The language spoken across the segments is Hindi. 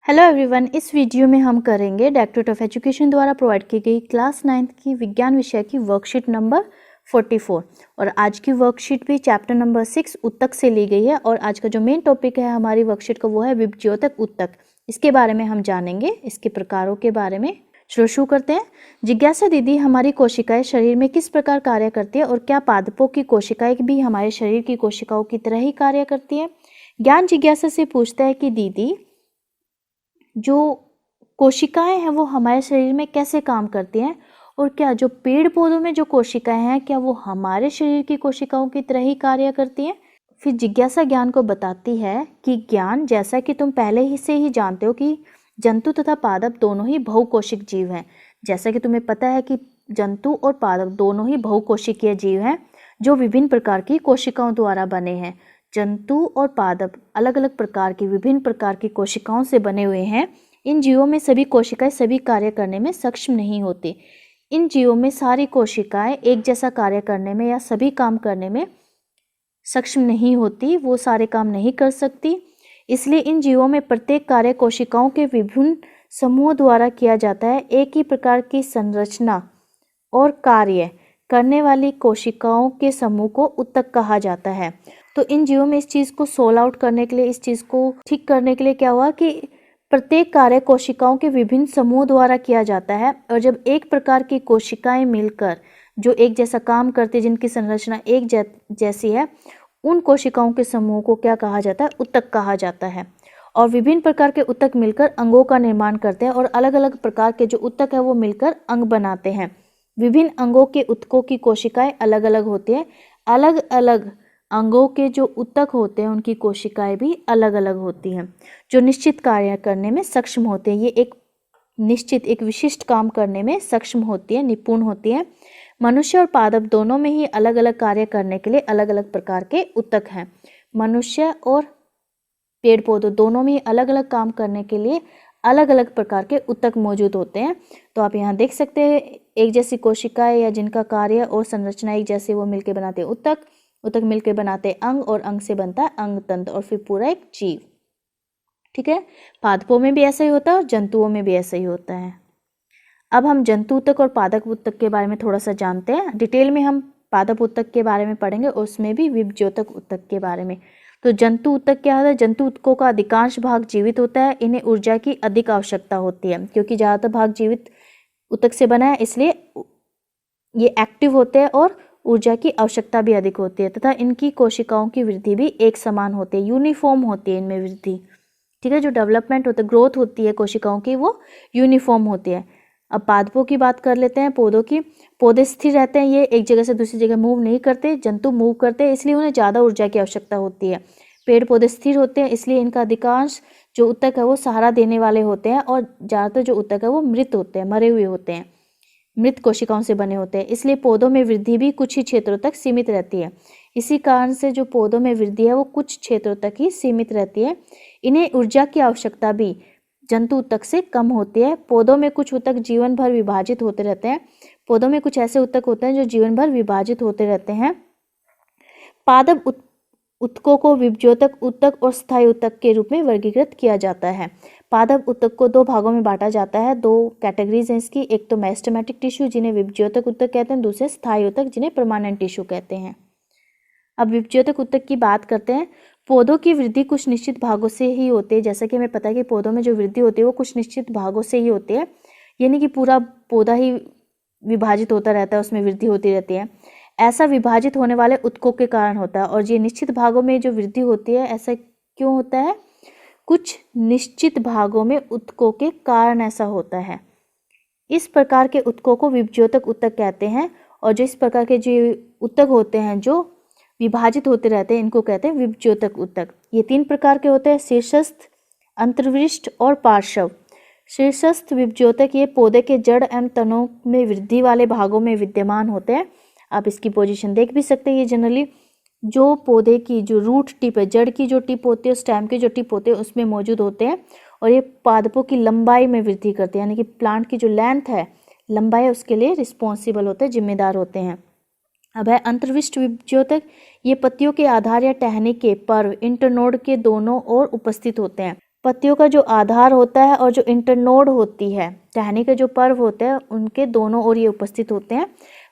हेलो एवरीवन, इस वीडियो में हम करेंगे डायरेक्टरेट ऑफ एजुकेशन द्वारा प्रोवाइड की गई क्लास 9th की विज्ञान विषय की वर्कशीट नंबर 44 और आज की वर्कशीट भी चैप्टर नंबर 6 उत्तक से ली गई है। और आज का जो मेन टॉपिक है हमारी वर्कशीट का वो है विभज्योतक उत्तक। इसके बारे में हम जानेंगे, इसके प्रकारों के बारे में। चलो शुरू करते हैं। जिज्ञासा दीदी, हमारी कोशिकाएं शरीर में किस प्रकार कार्य करती है और क्या पादपों की कोशिकाएं भी हमारे शरीर की कोशिकाओं की तरह ही कार्य करती है? ज्ञान जिज्ञासा से पूछता है कि दीदी, जो कोशिकाएं हैं वो हमारे शरीर में कैसे काम करती हैं और क्या जो पेड़ पौधों में जो कोशिकाएं हैं क्या वो हमारे शरीर की कोशिकाओं की तरह ही कार्य करती हैं? फिर जिज्ञासा ज्ञान को बताती है कि ज्ञान, जैसा कि तुम पहले ही से ही जानते हो कि जंतु तथा पादप दोनों ही बहुकोशिक जीव हैं। जैसा कि तुम्हें पता है कि जंतु और पादप दोनों ही बहुकोशिकीय जीव हैं जो विभिन्न प्रकार की कोशिकाओं द्वारा बने हैं। जंतु और पादप अलग अलग प्रकार की विभिन्न प्रकार की कोशिकाओं से बने हुए हैं। इन जीवों में सभी कोशिकाएं सभी कार्य करने में सक्षम नहीं होती। इन जीवों में सारी कोशिकाएं एक जैसा कार्य करने में या सभी काम करने में सक्षम नहीं होती, वो सारे काम नहीं कर सकती। इसलिए इन जीवों में प्रत्येक कार्य कोशिकाओं के विभिन्न समूहों द्वारा किया जाता है। एक ही प्रकार की संरचना और कार्य करने वाली कोशिकाओं के समूह को उत्तक कहा जाता है। तो इन जीवों में इस चीज़ को सोल्व आउट करने के लिए, इस चीज़ को ठीक करने के लिए क्या हुआ कि प्रत्येक कार्य कोशिकाओं के विभिन्न समूहों द्वारा किया जाता है। और जब एक प्रकार की कोशिकाएं मिलकर जो एक जैसा काम करती है, जिनकी संरचना एक जैसी है, उन कोशिकाओं के समूह को क्या कहा जाता है? उत्तक कहा जाता है। और विभिन्न प्रकार के उत्तक मिलकर अंगों का निर्माण करते हैं और अलग अलग प्रकार के जो उत्तक है वो मिलकर अंग बनाते हैं। विभिन्न अंगों के उत्तकों की कोशिकाएं अलग अलग होती है। अलग अलग अंगों के जो उत्तक होते हैं उनकी कोशिकाएं भी अलग अलग होती हैं जो निश्चित कार्य करने में सक्षम होते हैं। ये एक विशिष्ट काम करने में सक्षम होती है, निपुण होती है। मनुष्य और पादप दोनों में ही अलग अलग कार्य करने के लिए अलग अलग प्रकार के उत्तक हैं। मनुष्य और पेड़ पौधों दोनों में ही अलग अलग काम करने के लिए अलग अलग प्रकार के उत्तक मौजूद होते हैं। तो आप यहाँ देख सकते हैं, एक जैसी कोशिकाएं या जिनका कार्य और संरचना एक जैसे वो मिलकर बनाते हैं उत्तक, उत्तक मिलकर बनाते हैं अंग और अंग से बनता है अंग तंत्र और फिर पूरा एक जीव। ठीक है, पादपों में भी ऐसा ही होता है और जंतुओं में भी ऐसा ही होता है। अब हम जंतु उत्तक और पादप उत्तक के बारे में थोड़ा सा जानते हैं। डिटेल में हम पादप उत्तक के बारे में पढ़ेंगे और उसमें भी विभज्योतक उत्तक के बारे में। तो जंतु उत्तक क्या होता है? जंतु उत्तकों का अधिकांश भाग जीवित होता है। इन्हें ऊर्जा की अधिक आवश्यकता होती है क्योंकि ज़्यादातर भाग जीवित उत्तक से बना है, इसलिए ये एक्टिव होते हैं और ऊर्जा की आवश्यकता भी अधिक होती है तथा इनकी कोशिकाओं की वृद्धि भी एक समान होती है, यूनिफॉर्म होती है इनमें वृद्धि। ठीक है, जो डेवलपमेंट होता है, ग्रोथ होती है कोशिकाओं की, वो यूनिफॉर्म होती है। अब पादपों की बात कर लेते हैं, पौधों की। पौधे स्थिर रहते हैं, ये एक जगह से दूसरी जगह मूव नहीं करते। जंतु मूव करते हैं, इसलिए उन्हें ज़्यादा ऊर्जा की आवश्यकता होती है। पेड़ पौधे स्थिर होते हैं, इसलिए इनका अधिकांश जो उत्तक है वो सहारा देने वाले होते हैं और ज़्यादातर जो उत्तक है वो मृत होते हैं, मरे हुए होते हैं, मृत कोशिकाओं से बने होते हैं। इसलिए पौधों में वृद्धि भी कुछ ही क्षेत्रों तक सीमित रहती है। इसी कारण से जो पौधों में वृद्धि है वो कुछ क्षेत्रों तक ही सीमित रहती है। इन्हें ऊर्जा की आवश्यकता भी जंतु उत्तक से कम होती है। पौधों में कुछ उत्तक जीवन भर विभाजित होते रहते हैं। पौधों में कुछ ऐसे उत्तक होते हैं जो जीवन भर विभाजित होते रहते हैं। पादप उत्तकों को विभज्योतक उत्तक और स्थायी उत्तक के रूप में वर्गीकृत किया जाता है। पादप उत्तक को दो भागों में बांटा जाता है। दो कैटेगरीज हैं इसकी, एक तो मेरिस्टेमेटिक टिश्यू जिन्हें विभज्योतक उत्तक कहते हैं, दूसरे स्थायी उत्तक जिन्हें परमानेंट टिश्यू कहते हैं। अब विभज्योतक उत्तक की बात करते हैं। पौधों की वृद्धि कुछ निश्चित भागों से ही होती है। जैसा कि हमें पता है कि पौधों में जो वृद्धि होती है वो कुछ निश्चित भागों से ही होती है, यानी कि पूरा पौधा ही विभाजित होता रहता है, उसमें वृद्धि होती रहती है। ऐसा विभाजित होने वाले उत्तकों के कारण होता है। और ये निश्चित भागों में जो वृद्धि होती है, ऐसा क्यों होता है? कुछ निश्चित भागों में उत्तकों के कारण ऐसा होता है। इस प्रकार के उत्तकों को विभज्योतक उत्तक कहते हैं। और जो इस प्रकार के जो उत्तक होते हैं जो विभाजित होते रहते हैं, इनको कहते हैं विभज्योतक उत्तक। ये तीन प्रकार के होते हैं, शीर्षस्थ, अंतर्विष्ट और पार्श्व। शीर्षस्थ विभज्योतक ये पौधे के जड़ एवं तनों में वृद्धि वाले भागों में विद्यमान होते हैं। आप इसकी पोजीशन देख भी सकते हैं। ये जनरली जो पौधे की जो रूट टिप है, जड़ की जो टिप होती है, स्टेम की जो टिप होती है, उसमें मौजूद होते हैं। और ये पादपों की लंबाई में वृद्धि करते हैं, यानी कि प्लांट की जो लेंथ है, लंबाई है, उसके लिए रिस्पॉन्सिबल होते हैं, जिम्मेदार होते हैं। अब है अंतर्विष्ट विभज्योतक। ये पत्तियों के आधार या टहनी के पर्व इंटरनोड के दोनों ओर उपस्थित होते हैं। पत्तियों का जो आधार होता है और जो इंटरनोड होती है, टहनी के जो पर्व होते हैं उनके दोनों ओर ये उपस्थित होते हैं।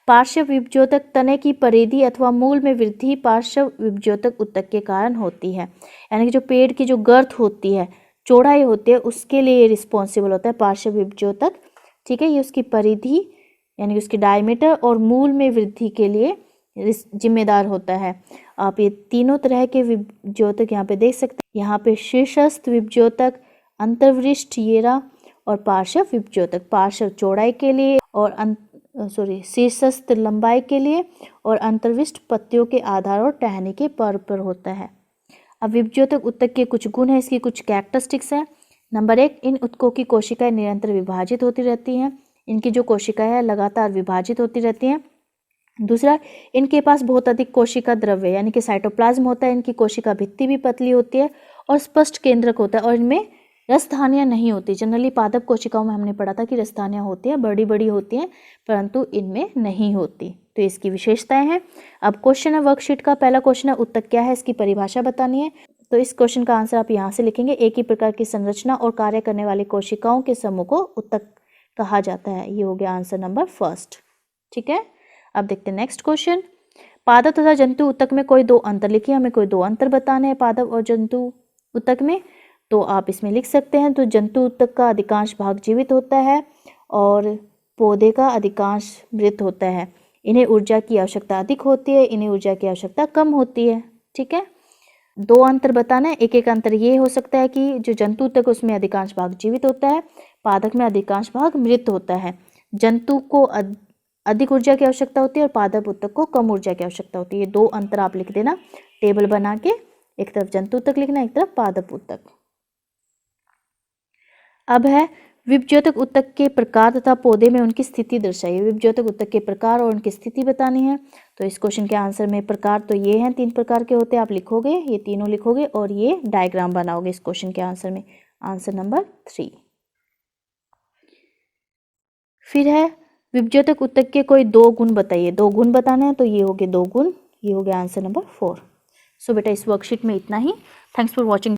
पार्श्व विभज्योतक तने की परिधि अथवा मूल में वृद्धि पार्श्व विभज्योतक ऊतक के कारण होती है। यानी कि जो पेड़ की जो गर्थ होती है, चौड़ाई होती है, उसके लिए ये रिस्पॉन्सिबल होता है पार्श्व विभज्योतक। ठीक है, ये उसकी परिधि यानी कि उसकी डायमीटर और मूल में वृद्धि के लिए जिम्मेदार होता है। आप ये तीनों तरह के विभज्योतक यहाँ पे देख सकते हैं। यहाँ पे शीर्षस्थ विभज्योतक, अंतर्वृष्ठ येरा और पार्श्व विभज्योतक। पार्श्व चौड़ाई के लिए और शीर्षस्थ लंबाई के लिए और अंतर्विष्ट पत्तियों के आधार और टहनी के पर्व पर होता है। अब विभज्योतक ऊतक के कुछ गुण हैं, इसकी कुछ कैरेक्टरिस्टिक्स हैं। नंबर 1, इन ऊतकों की कोशिकाएं निरंतर विभाजित होती रहती हैं। इनकी जो कोशिकाएं हैं लगातार विभाजित होती रहती हैं। दूसरा, इनके पास बहुत अधिक कोशिका द्रव्य यानी कि साइटोप्लाज्म होता है। इनकी कोशिका भित्ति भी पतली होती है और स्पष्ट केंद्रक होता है और इनमें रसधानियाँ नहीं होती। जनरली पादप कोशिकाओं में हमने पढ़ा था कि रसधानियाँ होती हैं, बड़ी बड़ी होती हैं, परंतु इनमें नहीं होती। तो इसकी विशेषताएं हैं। अब क्वेश्चन है वर्कशीट का। पहला क्वेश्चन है ऊतक क्या है, इसकी परिभाषा बतानी है। तो इस क्वेश्चन का आंसर आप यहाँ से लिखेंगे। एक ही प्रकार की संरचना और कार्य करने वाली कोशिकाओं के समूह को ऊतक कहा जाता है। ये हो गया आंसर नंबर फर्स्ट। ठीक है, अब देखते हैं नेक्स्ट क्वेश्चन। पादप तथा जंतु ऊतक में कोई दो अंतर लिखिए। हमें कोई दो अंतर बताने हैं पादप और जंतु ऊतक में। तो आप इसमें लिख सकते हैं। तो जंतु ऊतक का अधिकांश भाग जीवित होता है और पौधे का अधिकांश मृत होता है। इन्हें ऊर्जा की आवश्यकता अधिक होती है, इन्हें ऊर्जा की आवश्यकता कम होती है। ठीक है, दो अंतर बताना है। एक अंतर ये हो सकता है कि जो जंतु ऊतक उसमें अधिकांश भाग जीवित होता है, पादप में अधिकांश भाग मृत होता है। जंतु को अधिक ऊर्जा की आवश्यकता होती है और पादप ऊतक को कम ऊर्जा की आवश्यकता होती है। ये दो अंतर आप लिख देना टेबल बना के। एक तरफ जंतु ऊतक लिखना, एक तरफ पादप ऊतक। अब है विभज्योतक ऊतक के प्रकार तथा पौधे में उनकी स्थिति दर्शाइए। विभज्योतक ऊतक के प्रकार और उनकी स्थिति बतानी है। तो इस क्वेश्चन के आंसर में प्रकार तो ये हैं, 3 प्रकार के होते हैं। आप लिखोगे, ये तीनों लिखोगे और ये डायग्राम बनाओगे इस क्वेश्चन के आंसर में। Answer number 3। फिर है विभज्योतक ऊतक के कोई दो गुण बताइए। 2 गुण बताने हैं, तो ये हो गए 2 गुण। ये हो गया आंसर नंबर 4। सो बेटा इस वर्कशीट में इतना ही। Thanks for watching.